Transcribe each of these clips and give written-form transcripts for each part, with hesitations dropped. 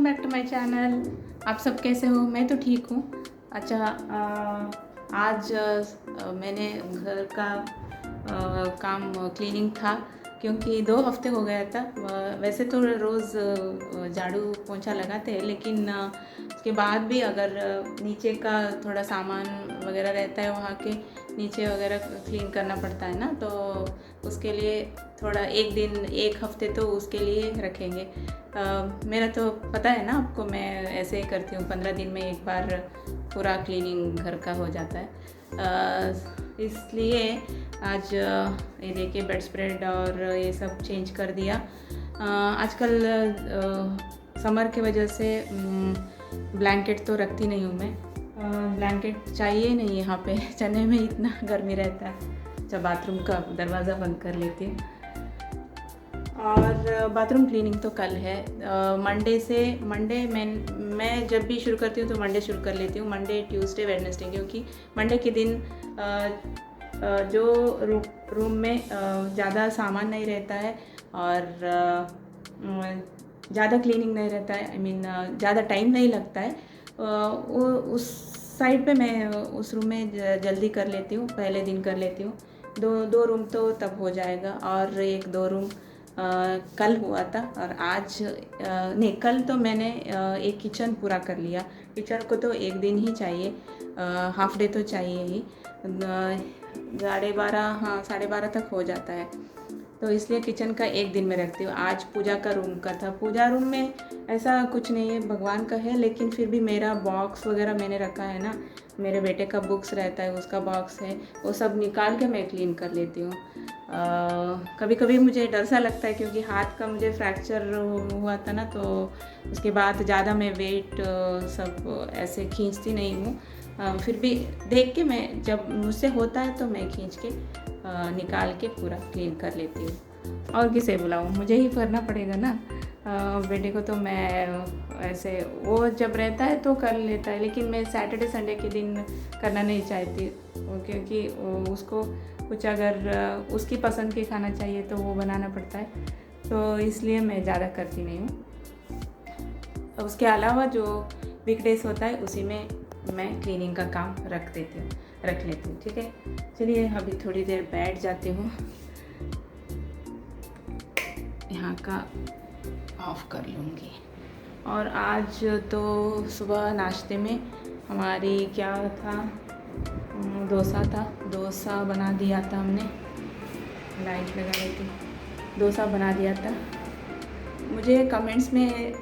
Welcome back to my channel. आप सब कैसे हो? मैं तो ठीक हूँ। अच्छा, आज मैंने घर का काम क्लीनिंग था, क्योंकि 2 हफ्ते हो गया था। वैसे तो रोज़ झाड़ू पोंछा लगाते हैं, लेकिन उसके बाद भी अगर नीचे का थोड़ा सामान वगैरह रहता है, वहाँ के नीचे वगैरह क्लीन करना पड़ता है ना, तो उसके लिए थोड़ा एक दिन एक हफ्ते तो उसके लिए रखेंगे। मेरा तो पता है ना आपको, मैं ऐसे ही करती हूँ, 15 दिन में एक बार पूरा क्लीनिंग घर का हो जाता है। इसलिए आज ये देखिए बेड स्प्रेड और ये सब चेंज कर दिया। आजकल समर की वजह से ब्लैंकेट तो रखती नहीं हूँ मैं। ब्लैंकेट चाहिए नहीं यहाँ पे, चने में इतना गर्मी रहता है। जब बाथरूम का दरवाज़ा बंद कर लेती हूँ। और बाथरूम क्लीनिंग तो कल है। मंडे मैं जब भी शुरू करती हूँ तो मंडे शुरू कर लेती हूँ। मंडे, ट्यूसडे, वेडनेसडे, क्योंकि मंडे के दिन जो रूम में ज़्यादा सामान नहीं रहता है और ज़्यादा क्लीनिंग नहीं रहता है, ज़्यादा टाइम नहीं लगता है। वो उस साइड पे मैं उस रूम में जल्दी कर लेती हूँ, पहले दिन कर लेती हूँ। दो रूम तो तब हो जाएगा, और 1-2 रूम कल हुआ था। और आज नहीं, कल तो मैंने एक किचन पूरा कर लिया। किचन को तो एक दिन ही चाहिए, हाफ डे तो चाहिए ही। 12:30 तक हो जाता है, तो इसलिए किचन का एक दिन में रखती हूँ। आज पूजा का रूम का था। पूजा रूम में ऐसा कुछ नहीं है, भगवान का है, लेकिन फिर भी मेरा बॉक्स वगैरह मैंने रखा है ना, मेरे बेटे का बुक्स रहता है, उसका बॉक्स है, वो सब निकाल के मैं क्लीन कर लेती हूँ। कभी कभी मुझे डर सा लगता है, क्योंकि हाथ का मुझे फ्रैक्चर हुआ था ना, तो उसके बाद ज़्यादा मैं वेट सब ऐसे खींचती नहीं हूँ। फिर भी देख के मैं, जब मुझसे होता है तो मैं खींच के निकाल के पूरा क्लीन कर लेती हूँ। और किसे बुलाऊँ, मुझे ही करना पड़ेगा ना। बेटे को तो मैं ऐसे, वो जब रहता है तो कर लेता है, लेकिन मैं सैटरडे संडे के दिन करना नहीं चाहती, क्योंकि उसको कुछ अगर उसकी पसंद के खाना चाहिए तो वो बनाना पड़ता है, तो इसलिए मैं ज़्यादा करती नहीं हूँ। उसके अलावा जो वीकडेज होता है उसी में मैं क्लीनिंग का काम रख लेती हूँ। ठीक है, चलिए अभी थोड़ी देर बैठ जाती हूँ, यहाँ का ऑफ कर लूँगी। और आज तो सुबह नाश्ते में हमारी क्या था, डोसा बना दिया था हमने। लाइट लगा लेती, डोसा बना दिया था। मुझे कमेंट्स में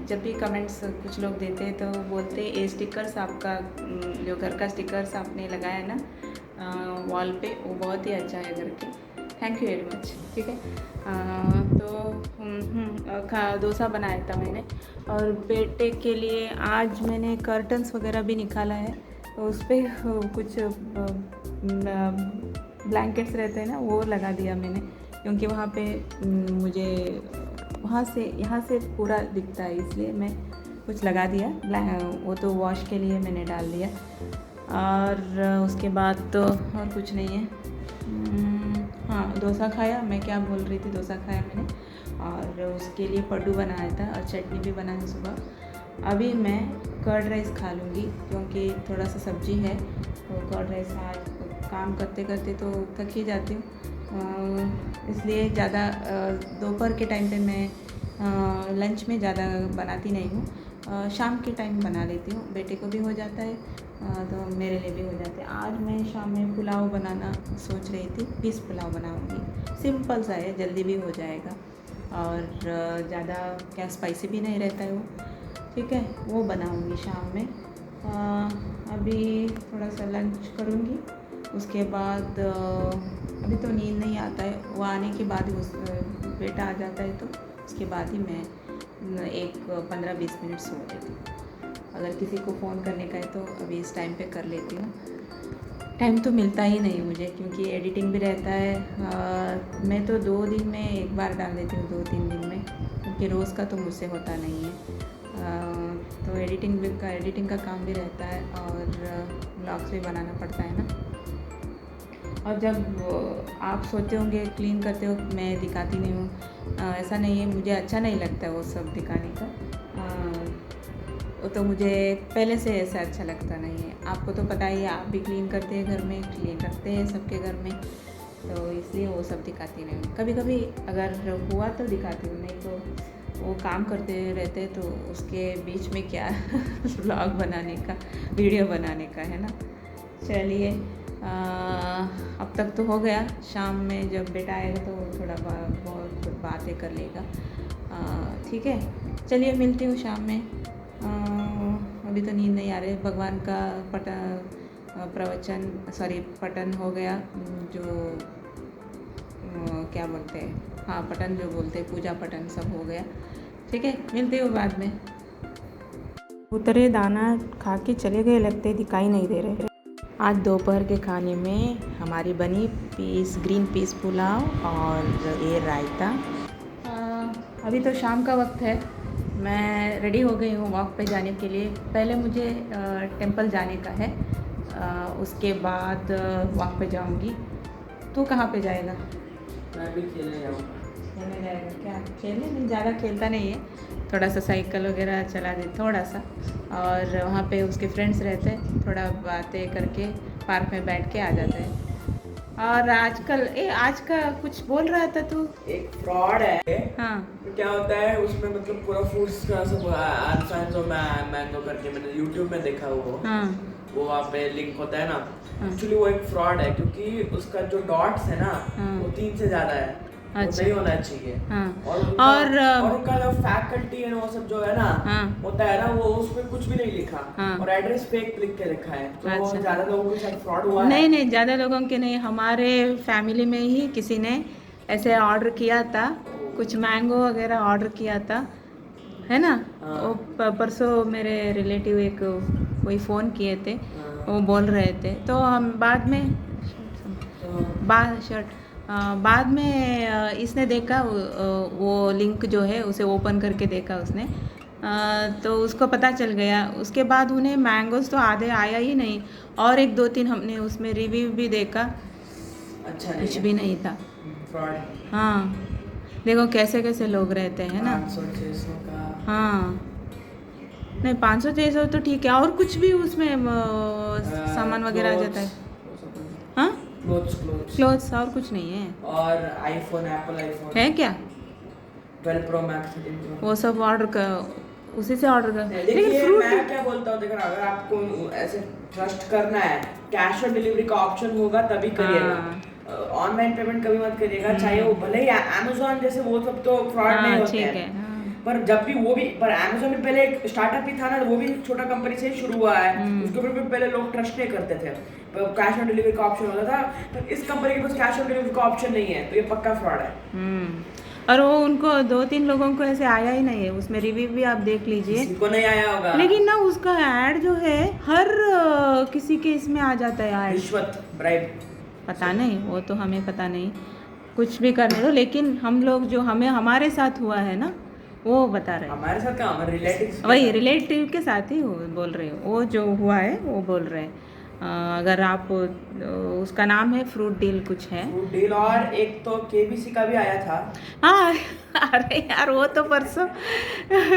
जब भी कमेंट्स कुछ लोग देते हैं तो बोलते हैं, ये स्टिकर्स आपका, जो घर का स्टिकर्स आपने लगाया है ना वॉल पे, वो बहुत ही अच्छा है घर के। Thank you very much. ठीक है, तो डोसा बनाया था मैंने, और बेटे के लिए आज मैंने कर्टन्स वगैरह भी निकाला है, तो उस पर कुछ ब्लैंकेट्स रहते हैं ना, वो लगा दिया मैंने, क्योंकि वहाँ पे मुझे यहाँ से पूरा दिखता है, इसलिए मैं कुछ लगा दिया। वो तो वॉश के लिए मैंने डाल दिया। और उसके बाद तो और कुछ नहीं है। हाँ, डोसा खाया, मैं क्या बोल रही थी, डोसा खाया मैंने, और उसके लिए पड्डू बनाया था और चटनी भी बनाई सुबह। अभी मैं कर्ड राइस खा लूँगी, क्योंकि थोड़ा सा सब्जी है, तो कर्ड राइस आज काम करते करते तो थक ही जाती हूँ, इसलिए ज़्यादा दोपहर के टाइम पे मैं लंच में ज़्यादा बनाती नहीं हूँ। शाम के टाइम बना लेती हूँ, बेटे को भी हो जाता है तो मेरे लिए भी हो जाता है। आज मैं शाम में पुलाव बनाना सोच रही थी, फिश पुलाव बनाऊँगी। सिंपल सा है, जल्दी भी हो जाएगा, और ज़्यादा क्या स्पाइसी भी नहीं रहता है वो। ठीक है, वो बनाऊँगी शाम में। अभी थोड़ा सा लंच करूँगी, उसके बाद अभी तो नींद नहीं आता है, वो आने के बाद ही बेटा आ जाता है, तो उसके बाद ही मैं एक 15-20 मिनट सो लेती हूँ। अगर किसी को फ़ोन करने का है तो अभी इस टाइम पे कर लेती हूँ। टाइम तो मिलता ही नहीं मुझे, क्योंकि एडिटिंग भी रहता है। मैं तो 2 दिन में एक बार डाल देती हूँ, 2-3 दिन में, क्योंकि रोज़ का तो मुझसे होता नहीं है। तो एडिटिंग का काम भी रहता है, और व्लॉग्स भी बनाना पड़ता है ना। और जब आप सोचते होंगे क्लीन करते हो मैं दिखाती नहीं हूँ, ऐसा नहीं है, मुझे अच्छा नहीं लगता वो सब दिखाने का। वो तो मुझे पहले से ऐसा अच्छा लगता नहीं है। आपको तो पता ही है, आप भी क्लीन करते हैं घर में, क्लीन रखते हैं सबके घर में, तो इसलिए वो सब दिखाती नहीं हूँ। कभी कभी अगर हुआ तो दिखाती हूँ, नहीं तो वो काम करते रहते तो उसके बीच में क्या व्लॉग बनाने का, वीडियो बनाने का, है ना। चलिए अब तक तो हो गया। शाम में जब बेटा आएगा तो थोड़ा बहुत बातें कर लेगा। ठीक है, चलिए मिलती हूँ शाम में। अभी तो नींद नहीं आ रही। भगवान का पठन हो गया, जो क्या बोलते हैं, हाँ पठन जो बोलते हैं, पूजा पठन सब हो गया। ठीक है, मिलते हो बाद में। उतरे दाना खा के चले गए, लगते दिखाई नहीं दे रहे। आज दोपहर के खाने में हमारी बनी ग्रीन पीस पुलाव और ये रायता। अभी तो शाम का वक्त है, मैं रेडी हो गई हूँ वॉक पे जाने के लिए। पहले मुझे टेंपल जाने का है, उसके बाद वॉक पे जाऊँगी। तू कहाँ पे जाएगा? मैं भी खेलने जाऊँगा। खेलने जाएगा? क्या खेलने? नहीं, ज़्यादा खेलता नहीं है, थोड़ा सा साइकिल वगैरह चला दे थोड़ा सा, और वहाँ पे उसके फ्रेंड्स रहते हैं, थोड़ा बातें करके पार्क में बैठ के आ जाते हैं। और आजकल आज का कुछ बोल रहा था तू? एक फ्रॉड है। हाँ, तो क्या होता है उसमें, मतलब पूरा फ्रूट्स का सब अनसाइंस और मैंगो करके मैंने यूट्यूब में देखा हाँ, वो वहाँ पे लिंक होता है ना। हाँ। एक्चुअली वो एक फ्रॉड है, क्योंकि उसका जो डॉट्स है ना, हाँ। वो 3 से ज़्यादा है। वो अच्छा। नहीं होना चाहिए। हाँ। और उनका जो फैकल्टी है वो सब जो है ना, हाँ। होता है ना, वो उसमें कुछ भी नहीं लिखा। हाँ। और एड्रेस फेक लिख के लिखा है, तो अच्छा। ज़्यादा लोगों के साथ फ्रॉड हुआ है। नहीं, ज़्यादा लोगों के नहीं, हमारे फैमिली में ही किसी ने ऐसे ऑर्डर किया था, कुछ मैंगो वगैरह ऑर्डर किया था, है ना। हाँ। वो परसों मेरे रिलेटिव एक कोई फ़ोन किए थे, हाँ। वो बोल रहे थे, तो हम बाद में बाद में इसने देखा, वो लिंक जो है उसे ओपन करके देखा उसने, तो उसको पता चल गया। उसके बाद उन्हें मैंगोज़ तो आधे आया ही नहीं, और 1-2-3 हमने उसमें रिव्यू भी देखा, अच्छा नहीं कुछ है। भी नहीं था। फ्रॉड। हाँ, देखो कैसे कैसे लोग रहते हैं ना। 500-600 का। हाँ, नहीं 500-600 तो ठीक है, और कुछ भी उसमें सामान वगैरह आ जाता है। हाँ, क्लोथ्स, और कुछ नहीं है। और आईफोन, एप्पल आईफोन है क्या? 12 प्रो मैक्स, 13 प्रो। वो सब ऑर्डर कर, उसी से ऑर्डर कर। लेकिन देखिए फ्रूट, मैं क्या बोलता हूँ, देखो ना, अगर आपको ऐसे ट्रस्ट करना है, कैश ऑन डिलीवरी का ऑप्शन होगा तभी करिएगा। ऑनलाइन पेमेंट कभी मत करिएगा, चाहे वो भले ही अमेज़न जैसे वो सब तो फ्रॉड नहीं होते ठीक हैं। है। पर जब भी वो भी, पर अमेज़न में पहले एक स्टार्टअप ही था ना, वो भी एक छोटा कंपनी से ही शुरू हुआ है, उसके ऊपर भी पहले लोग ट्रस्ट नहीं करते थे, कैश ऑन डिलीवरी का ऑप्शन होता था। पर इस कंपनी के पास कैश ऑन डिलीवरी का ऑप्शन नहीं है, तो ये पक्का फ्रॉड है। और वो उनको 2-3 लोगों को ऐसे आया ही नहीं है, उसमें रिव्यू भी आप देख लीजिए, किसी को नहीं आया होगा। लेकिन ना उसका ऐड जो है हर किसी के इसमें आ जाता है ऐड। रिश्वत, ब्राइब, पता नहीं, वो तो हमें पता नहीं, कुछ भी करने दो, लेकिन हम लोग जो हमारे साथ हुआ है ना, वो बता रहे हैं। हमारे साथ क्या, हमारे रिलेटिव्स, वही रिलेटिव के साथ ही बोल रहे हो, वो जो हुआ है वो बोल रहे हैं। अगर आप उसका नाम है फ्रूट डील कुछ है। फ्रूट डील, और एक तो केबीसी का भी आया था। हाँ अरे यार, वो तो परसों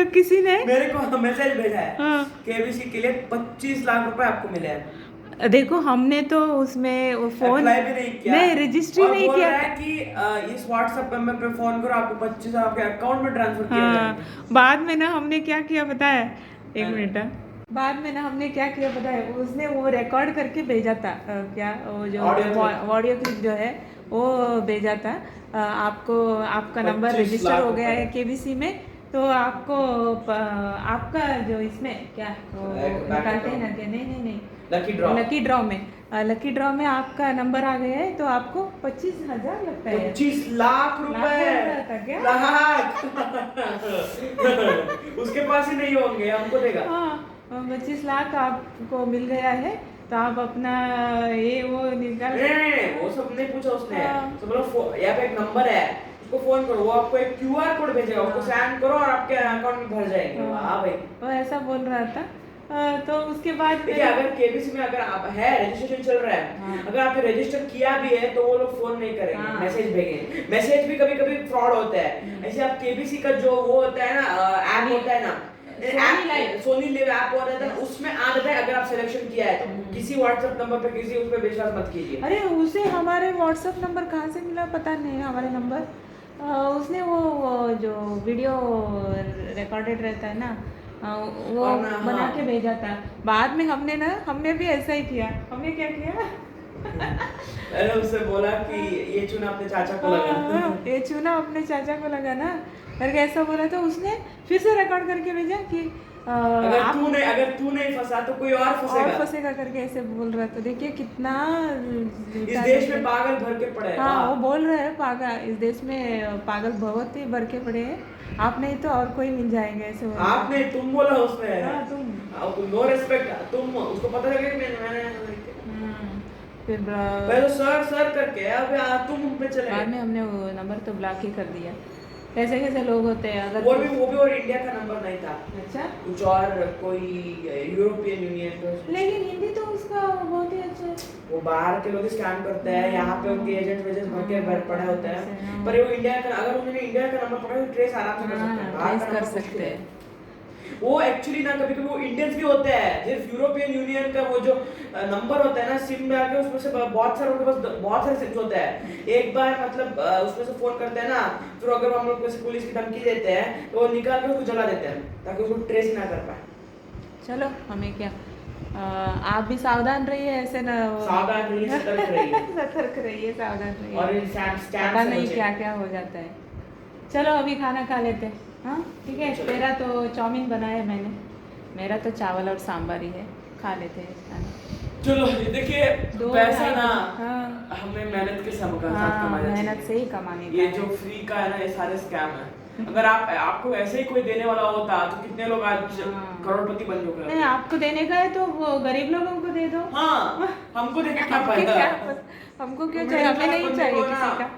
किसी ने मेरे को मैसेज भेजा है, हाँ। केबीसी के लिए 25 लाख रुपए आपको मिले हैं। देखो हमने तो उसमें वो फोन अप्लाई भी नहीं किया, नहीं, रजिस्ट्री नहीं बोल किया। रहा है कि इस व्हाट्सएप पे फोन करो, आपको 25 आपके अकाउंट में ट्रांसफर किया हाँ, बाद में ना हमने क्या किया पता है, एक हाँ। मिनट, बाद में ना हमने क्या किया पता है, उसने वो रिकॉर्ड करके भेजा था, क्या वो जो ऑडियो क्लिप जो है वो भेजा था, आपको आपका नंबर 25 रजिस्टर लाख हो गया है रुपए। केबीसी में, तो आपको आपका जो इसमें क्या वो निकालते हैं ना, क्या नहीं लकी ड्रॉ में आपका नंबर आ गया है, तो आपको 25,000 लगता है। 25 लाख रुपए, लाख उसके पास ही नहीं होंगे, हमको देगा। हाँ, 25 लाख आपको मिल गया है, तो आप अपना ये वो निकाल। नहीं, वो सब नहीं पूछा उसने। हाँ। तो बोलो यहाँ पे एक नंबर है, उसको फोन करो, वो आपको एक क्यूआर कोड भेजेगा, उसको स्कैन करो और आपके अकाउंट में भर जाएंगे। हाँ भाई, वो ऐसा बोल रहा था। तो उसके बाद देखिए अगर केबीसी में अगर आप है रजिस्ट्रेशन चल रहा है, हाँ। अगर आपने रजिस्टर किया भी है तो वो लोग फोन नहीं करेंगे, हाँ। मैसेज भेजेंगे। मैसेज भी कभी कभी फ्रॉड होता है। ऐसे आप केबीसी का जो वो होता है ना, ऐप होता है ना, सोनी लिव ऐप होता है ना, उसमें आ जाता है अगर आप सिलेक्शन किया है तो। किसी व्हाट्सएप नंबर पे किसी उस पर विश्वास मत कीजिए। अरे उसे हमारे व्हाट्सएप नंबर कहाँ से मिला पता नहीं, हमारे नंबर उसने वो जो वीडियो रिकॉर्डेड रहता है ना, वो बना हाँ। के भेजा था। बाद में हमने भी ऐसा ही किया। हमने क्या किया मैंने उससे बोला कि ये चूना अपने चाचा को लगा। ये चूना अपने चाचा को लगा ना करके ऐसा बोला, तो उसने फिर से रिकॉर्ड करके भेजा कि अगर तू नहीं फंसा तो कोई और फंसेगा करके ऐसे बोल रहा। तो देखिए कितना इस देश में पागल भर के पड़े हैं। हाँ वो बोल रहे हैं पागल, इस देश में पागल बहुत ही भर के पड़े हैं। आप नहीं तो और कोई मिल जाएगा ऐसे बोल रहे हैं। आपने तुम बोला उसने। हाँ तुम नो रिस्पेक्ट। तुम उसको पता लगे कि मैंने फिर पहले तो सर करके अब तुम पे चले। बाद में हमने वो नंबर तो ब्लॉक ही कर दिया। कैसे कैसे लोग होते हैं। अगर वो भी और इंडिया का नंबर नहीं था। अच्छा कुछ और कोई यूरोपियन यूनियन का। लेकिन हिंदी तो उसका बहुत ही अच्छा है। वो बाहर के लोग स्कैम करते हैं, यहाँ पे उनके एजेंट भर के पड़े होते हैं। पर वो इंडिया का, अगर उन्होंने इंडिया का नंबर पकड़ा तो ट्रेस आराम से कर सकते हैं। बाहर ट्रेस कर सकते हैं। वो एक्चुअली ना कभी कभी वो इंडियंस भी होते हैं, जैसे यूरोपियन यूनियन का वो जो नंबर होता है ना सिम में आके, उसमें से बहुत सारे उनके पास बहुत सारे सिम्स होते हैं। एक बार मतलब उसमें से फोन करते हैं ना, फिर अगर हम लोग पुलिस की धमकी देते हैं तो वो निकाल के उसको जला देते हैं ताकि उसको ट्रेस ना कर पाए। चलो हमें क्या, आप भी सावधान रहिए ऐसे ना। सावधान रहिए, सतर्क रहिए। सतर्क रहिए, सावधान रहिए। और इन स्कैम पता नहीं क्या क्या हो जाता है। चलो अभी खाना खा लेते हैं। हाँ ठीक है। तेरा तो चाउमीन बनाया मैंने, मेरा तो चावल और सांभर ही है। खा लेते हैं खाना। चलो देखिए पैसा ना हाँ, हमें मेहनत के साथ हाँ मेहनत से ही कमाने का ये है। जो फ्री का है ना, ये सारे स्कैम है। अगर आपको ऐसे ही कोई देने वाला होता तो कितने लोग आज करोड़पति बन चुके हैं। नहीं आपको देने का है तो वो गरीब लोगों को दे दो। हाँ हमको देके क्या फायदा। हमको क्यों चाहिए, हमें नहीं चाहिए किसी का।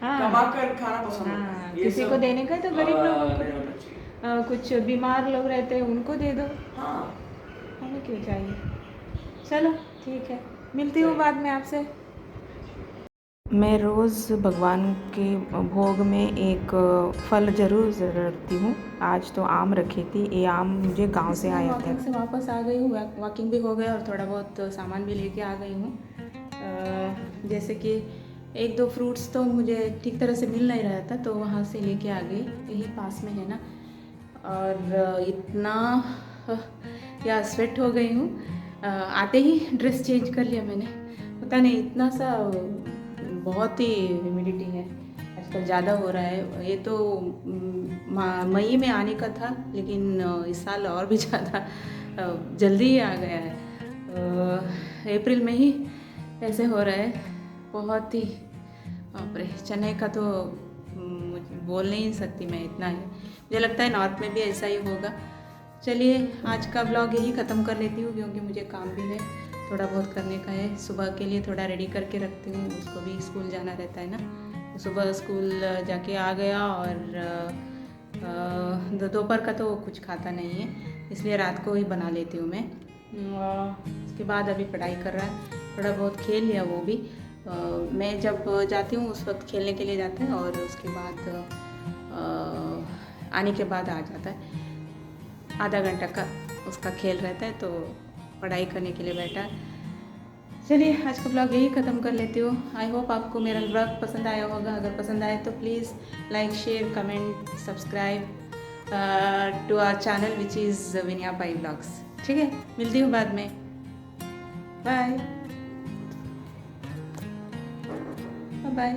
हाँ कमा कर खाना पसंद है। हाँ, किसी को देने का है तो गरीब लोगों को, कुछ बीमार लोग रहते हैं उनको दे दो। हाँ हमें क्यों चाहिए। चलो ठीक है, मिलती हूँ बाद में आपसे। मैं रोज़ भगवान के भोग में एक फल ज़रूर रखती हूँ। आज तो आम रखी थी। ये आम मुझे गांव से आया था। वॉकिंग से वापस आ गई हूँ, वॉकिंग भी हो गया और थोड़ा बहुत सामान भी लेके आ गई हूँ। जैसे कि एक दो फ्रूट्स तो मुझे ठीक तरह से मिल नहीं रहा था तो वहाँ से लेके आ गई, यही पास में है ना। और इतना या स्वेट हो गई हूँ, आते ही ड्रेस चेंज कर लिया मैंने। पता नहीं इतना सा बहुत ही ह्यूमिडिटी है आजकल, ज़्यादा हो रहा है। ये तो मई में आने का था लेकिन इस साल और भी ज़्यादा जल्दी ही आ गया है। अप्रैल में ही ऐसे हो रहा है, बहुत ही बाप रे। चेन्नई का तो बोल नहीं सकती मैं, इतना है। मुझे लगता है नॉर्थ में भी ऐसा ही होगा। चलिए आज का ब्लॉग यही ख़त्म कर लेती हूँ क्योंकि मुझे काम भी है, थोड़ा बहुत करने का है। सुबह के लिए थोड़ा रेडी करके रखती हूँ, उसको भी स्कूल जाना रहता है ना। सुबह स्कूल जाके आ गया और दोपहर का तो कुछ खाता नहीं है, इसलिए रात को ही बना लेती हूँ मैं। उसके बाद अभी पढ़ाई कर रहा है, थोड़ा बहुत खेल लिया वो भी। मैं जब जाती हूँ उस वक्त खेलने के लिए जाता है और उसके बाद आने के बाद आ जाता है। आधा घंटा का उसका खेल रहता है तो पढ़ाई करने के लिए बैठा। चलिए आज का ब्लॉग यही ख़त्म कर लेती हूँ। आई होप आपको मेरा ब्लॉग पसंद आया होगा। अगर पसंद आए तो please like share comment subscribe to our channel which is Vinaya Pai blogs. ठीक है, मिलती हूँ बाद में। Bye bye.